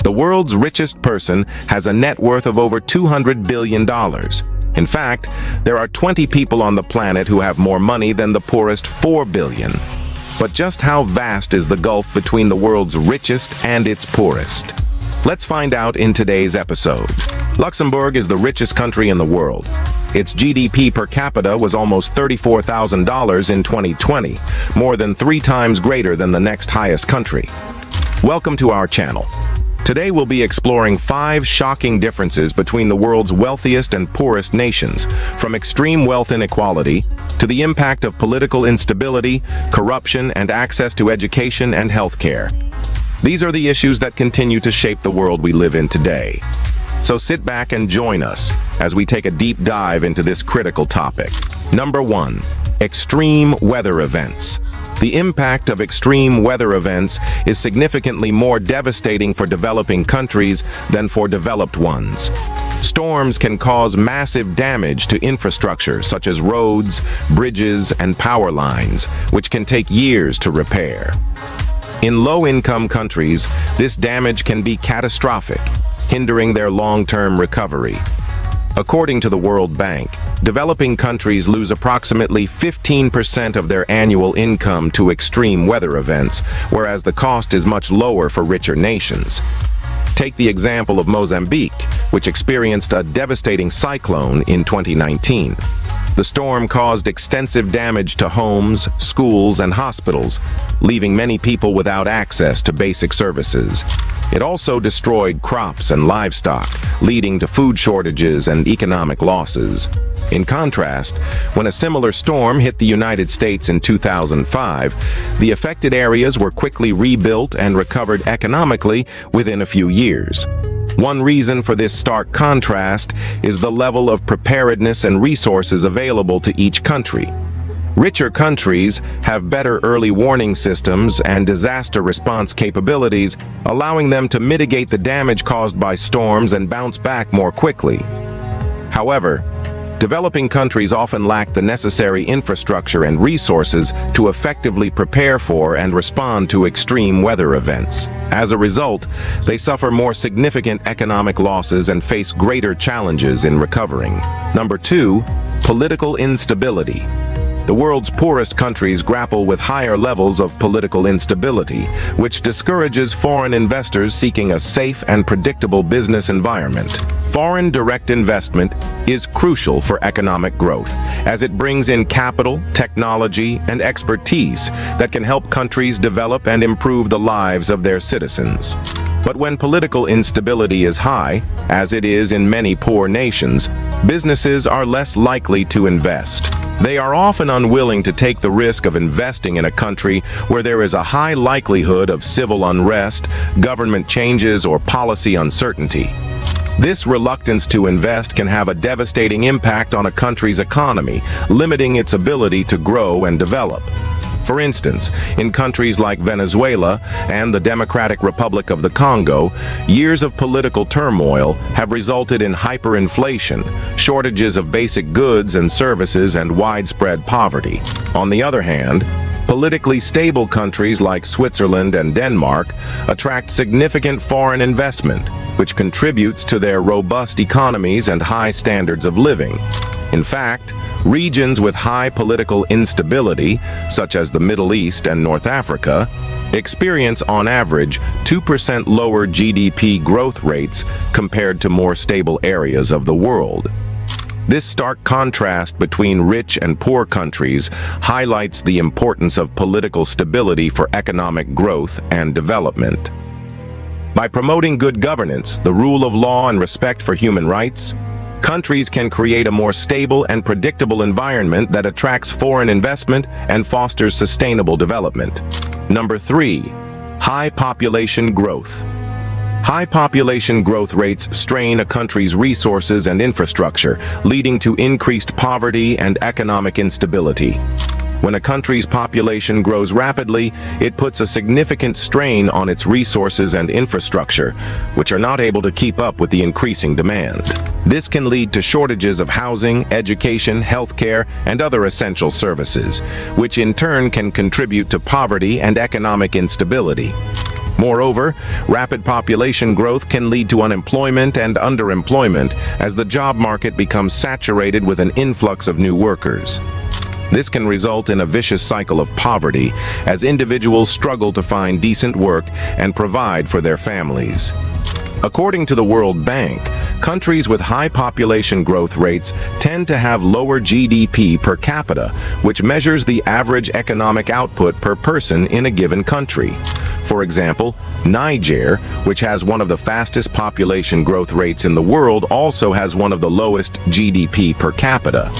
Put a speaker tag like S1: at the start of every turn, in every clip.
S1: The world's richest person has a net worth of over $200 billion. In fact, there are 20 people on the planet who have more money than the poorest 4 billion. But just how vast is the gulf between the world's richest and its poorest? Let's find out in today's episode. Luxembourg is the richest country in the world. Its GDP per capita was almost $34,000 in 2020, more than 3 times greater than the next highest country. Welcome to our channel. Today we'll be exploring 5 shocking differences between the world's wealthiest and poorest nations, from extreme wealth inequality to the impact of political instability, corruption, and access to education and healthcare. These are the issues that continue to shape the world we live in today. So sit back and join us as we take a deep dive into this critical topic. Number 1. Extreme weather events. The impact of extreme weather events is significantly more devastating for developing countries than for developed ones. Storms can cause massive damage to infrastructure such as roads, bridges, and power lines, which can take years to repair. In low-income countries, this damage can be catastrophic, hindering their long-term recovery. According to the World Bank, developing countries lose approximately 15% of their annual income to extreme weather events, whereas the cost is much lower for richer nations. Take the example of Mozambique, which experienced a devastating cyclone in 2019. The storm caused extensive damage to homes, schools, and hospitals, leaving many people without access to basic services. It also destroyed crops and livestock, leading to food shortages and economic losses. In contrast, when a similar storm hit the United States in 2005, the affected areas were quickly rebuilt and recovered economically within a few years. One reason for this stark contrast is the level of preparedness and resources available to each country. Richer countries have better early warning systems and disaster response capabilities, allowing them to mitigate the damage caused by storms and bounce back more quickly. However, developing countries often lack the necessary infrastructure and resources to effectively prepare for and respond to extreme weather events. As a result, they suffer more significant economic losses and face greater challenges in recovering. Number 2, political instability. The world's poorest countries grapple with higher levels of political instability, which discourages foreign investors seeking a safe and predictable business environment. Foreign direct investment is crucial for economic growth, as it brings in capital, technology, and expertise that can help countries develop and improve the lives of their citizens. But when political instability is high, as it is in many poor nations, businesses are less likely to invest. They are often unwilling to take the risk of investing in a country where there is a high likelihood of civil unrest, government changes, or policy uncertainty. This reluctance to invest can have a devastating impact on a country's economy, limiting its ability to grow and develop. For instance, in countries like Venezuela and the Democratic Republic of the Congo, years of political turmoil have resulted in hyperinflation, shortages of basic goods and services, and widespread poverty. On the other hand, politically stable countries like Switzerland and Denmark attract significant foreign investment, which contributes to their robust economies and high standards of living. In fact, regions with high political instability, such as the Middle East and North Africa, experience on average 2% lower GDP growth rates compared to more stable areas of the world. This stark contrast between rich and poor countries highlights the importance of political stability for economic growth and development. By promoting good governance, the rule of law, and respect for human rights, countries can create a more stable and predictable environment that attracts foreign investment and fosters sustainable development. Number 3, high population growth. High population growth rates strain a country's resources and infrastructure, leading to increased poverty and economic instability. When a country's population grows rapidly, it puts a significant strain on its resources and infrastructure, which are not able to keep up with the increasing demand. This can lead to shortages of housing, education, healthcare, and other essential services, which in turn can contribute to poverty and economic instability. Moreover, rapid population growth can lead to unemployment and underemployment as the job market becomes saturated with an influx of new workers. This can result in a vicious cycle of poverty as individuals struggle to find decent work and provide for their families. According to the World Bank, countries with high population growth rates tend to have lower GDP per capita, which measures the average economic output per person in a given country. For example, Niger, which has one of the fastest population growth rates in the world, also has one of the lowest GDP per capita.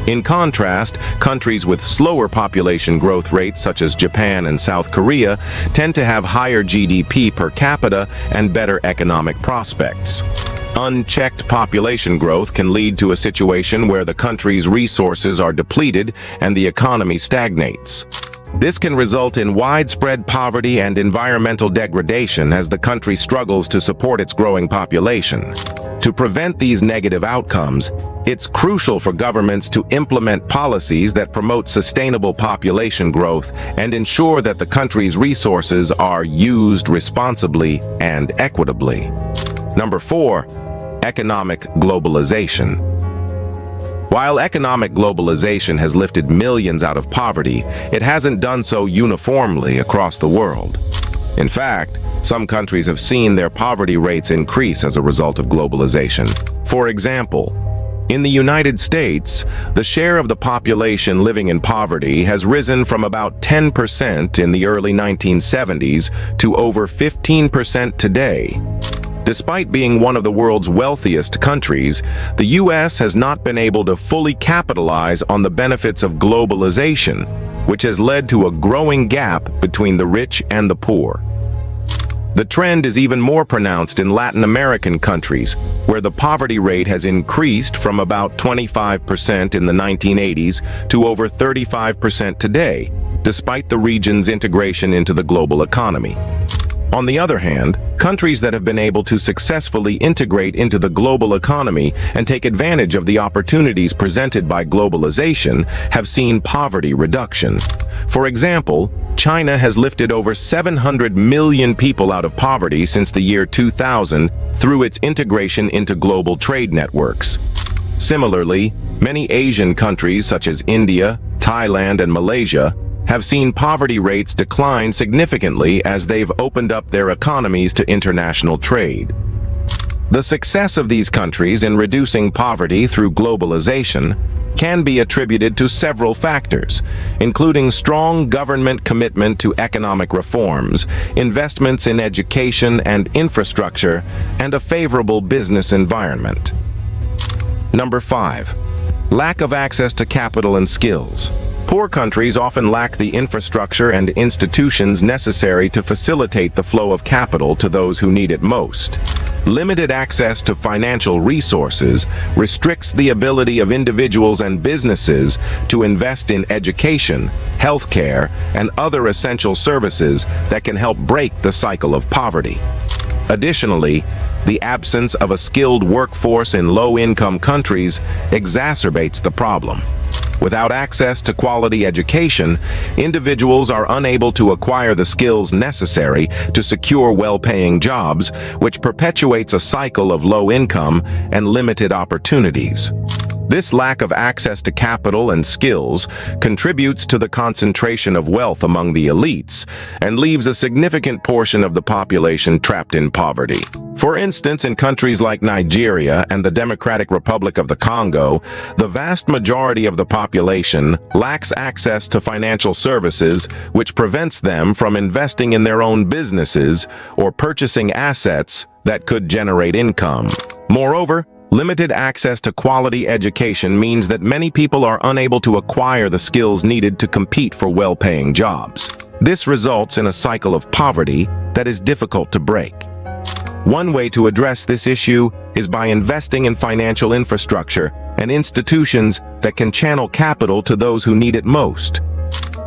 S1: In contrast, countries with slower population growth rates such as Japan and South Korea tend to have higher GDP per capita and better economic prospects. Unchecked population growth can lead to a situation where the country's resources are depleted and the economy stagnates. This can result in widespread poverty and environmental degradation as the country struggles to support its growing population. To prevent these negative outcomes, it's crucial for governments to implement policies that promote sustainable population growth and ensure that the country's resources are used responsibly and equitably. Number 4, economic globalization. While economic globalization has lifted millions out of poverty, it hasn't done so uniformly across the world. In fact, some countries have seen their poverty rates increase as a result of globalization. For example, in the United States, the share of the population living in poverty has risen from about 10% in the early 1970s to over 15% today. Despite being one of the world's wealthiest countries, the U.S. has not been able to fully capitalize on the benefits of globalization, which has led to a growing gap between the rich and the poor. The trend is even more pronounced in Latin American countries, where the poverty rate has increased from about 25% in the 1980s to over 35% today, despite the region's integration into the global economy. On the other hand, countries that have been able to successfully integrate into the global economy and take advantage of the opportunities presented by globalization have seen poverty reduction. For example, China has lifted over 700 million people out of poverty since the year 2000 through its integration into global trade networks. Similarly, many Asian countries such as India, Thailand, and Malaysia have seen poverty rates decline significantly as they've opened up their economies to international trade. The success of these countries in reducing poverty through globalization can be attributed to several factors, including strong government commitment to economic reforms, investments in education and infrastructure, and a favorable business environment. Number 5. Lack of access to capital and skills. Poor countries often lack the infrastructure and institutions necessary to facilitate the flow of capital to those who need it most. Limited access to financial resources restricts the ability of individuals and businesses to invest in education, healthcare, and other essential services that can help break the cycle of poverty. Additionally, the absence of a skilled workforce in low-income countries exacerbates the problem. Without access to quality education, individuals are unable to acquire the skills necessary to secure well-paying jobs, which perpetuates a cycle of low income and limited opportunities. This lack of access to capital and skills contributes to the concentration of wealth among the elites and leaves a significant portion of the population trapped in poverty. For instance, in countries like Nigeria and the Democratic Republic of the Congo, the vast majority of the population lacks access to financial services, which prevents them from investing in their own businesses or purchasing assets that could generate income. Moreover, limited access to quality education means that many people are unable to acquire the skills needed to compete for well-paying jobs. This results in a cycle of poverty that is difficult to break. One way to address this issue is by investing in financial infrastructure and institutions that can channel capital to those who need it most.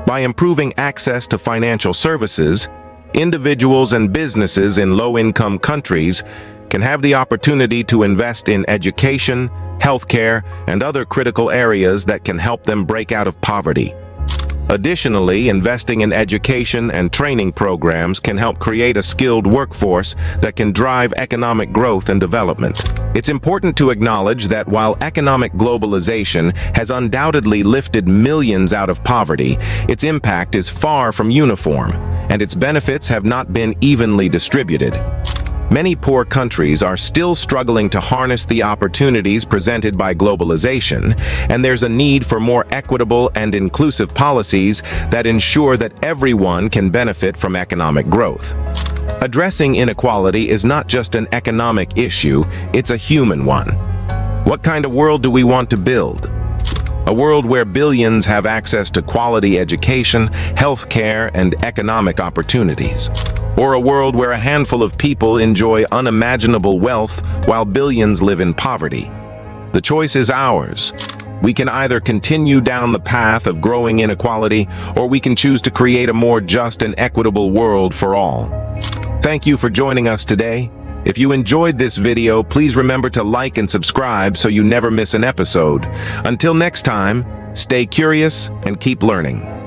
S1: By improving access to financial services, individuals and businesses in low-income countries can have the opportunity to invest in education, healthcare, and other critical areas that can help them break out of poverty. Additionally, investing in education and training programs can help create a skilled workforce that can drive economic growth and development. It's important to acknowledge that while economic globalization has undoubtedly lifted millions out of poverty, its impact is far from uniform, and its benefits have not been evenly distributed. Many poor countries are still struggling to harness the opportunities presented by globalization, and there's a need for more equitable and inclusive policies that ensure that everyone can benefit from economic growth. Addressing inequality is not just an economic issue, it's a human one. What kind of world do we want to build? A world where billions have access to quality education, healthcare, and economic opportunities? Or a world where a handful of people enjoy unimaginable wealth while billions live in poverty? The choice is ours. We can either continue down the path of growing inequality, or we can choose to create a more just and equitable world for all. Thank you for joining us today. If you enjoyed this video, please remember to like and subscribe so you never miss an episode. Until next time, stay curious and keep learning.